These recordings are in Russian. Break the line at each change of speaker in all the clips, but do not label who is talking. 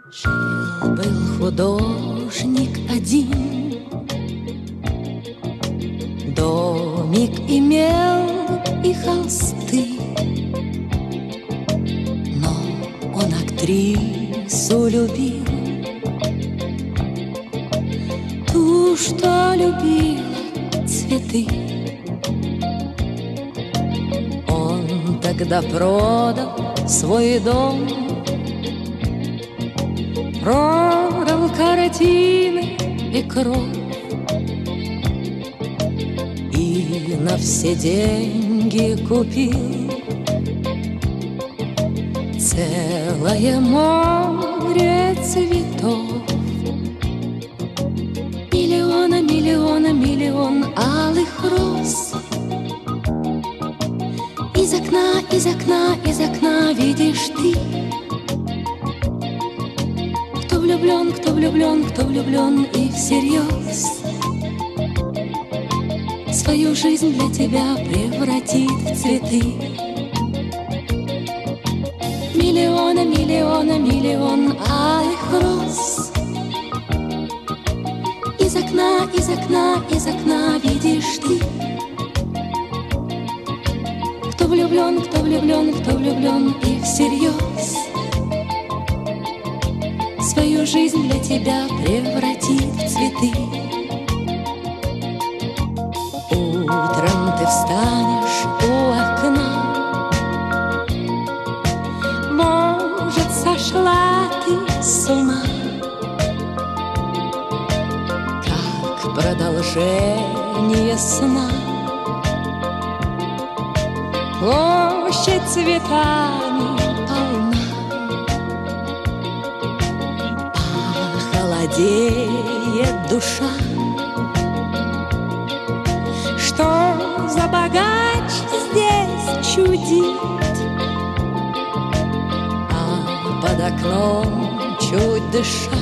Жил-был художник один, домик имел и холсты, но он актрису любил, ту, что любила цветы. Он тогда продал свой дом, продал картины и кровь, и на все деньги купил целое море цветов. Миллиона, миллиона, миллион алых роз. Из окна, из окна, из окна видишь ты. Кто влюблен, кто влюблен, кто влюблен и всерьез свою жизнь для тебя превратит в цветы. Миллиона, миллиона, миллион алых роз. Из окна, из окна, из окна видишь ты. Кто влюблен, кто влюблен, кто влюблен и всерьез свою жизнь для тебя превратит в цветы. Утром ты встанешь у окна, может, сошла ты с ума, как продолжение сна. Площадь цветами полна, холодеет душа. Что за богач здесь чудит, а под окном чуть дыша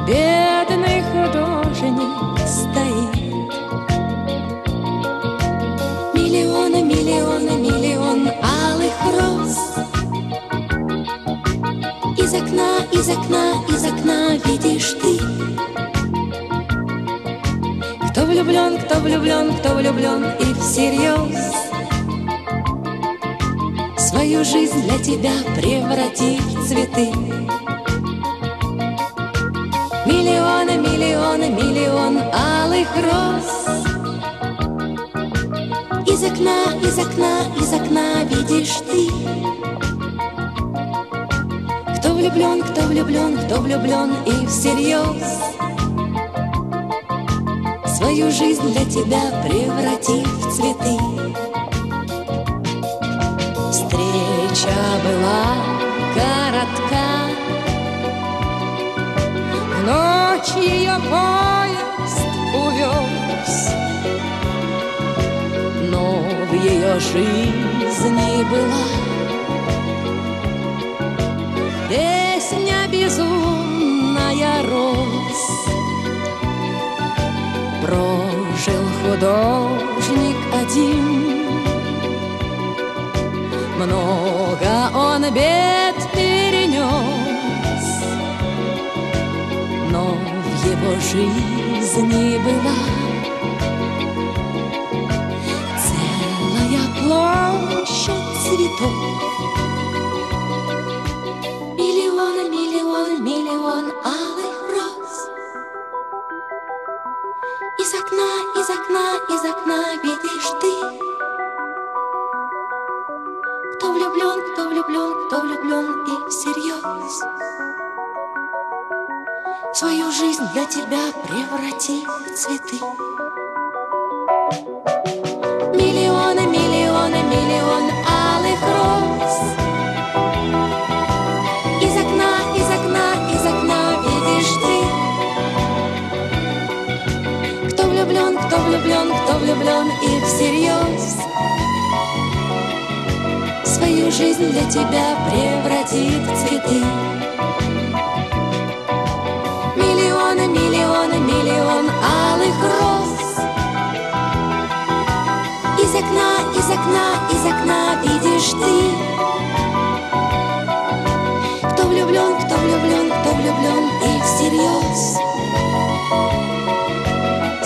бедный художник стоит. Миллиона, миллиона, миллион алых роз. Из окна, из окна, из окна видишь ты. Кто влюблен, кто влюблен, кто влюблен и всерьез свою жизнь для тебя превратит в цветы. Миллиона, миллиона, миллион алых роз. Из окна, из окна, из окна видишь ты. Кто влюблен, кто влюблен, кто влюблен и всерьез свою жизнь для тебя превратит в цветы. Встреча была коротка, в ночь ее поезд увез, но в ее жизни была песня безумная роз. Прожил художник один, много он бед перенес, но в его жизни была целая площадь цветов. Миллион, миллион, миллион алых роз. Из окна, из окна, из окна видишь ты. Кто влюблен, кто влюблен, кто влюблен и всерьез свою жизнь для тебя преврати в цветы. Миллионы, миллионы, миллион алых роз. Из окна, из окна, из окна видишь ты. Кто влюблен, кто влюблен, кто влюблен и всерьез свою жизнь для тебя превратит в цветы. из окна видишь ты. Кто влюблен, кто влюблен, кто влюблен и всерьез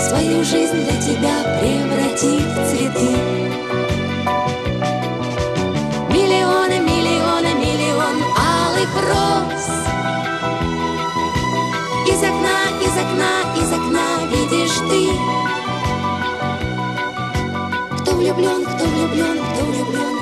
свою жизнь для тебя превратит в цветы. Миллионы, миллионы, миллион алых роз. Из окна видишь ты. Кто влюблен, кто влюблен, кто влюблен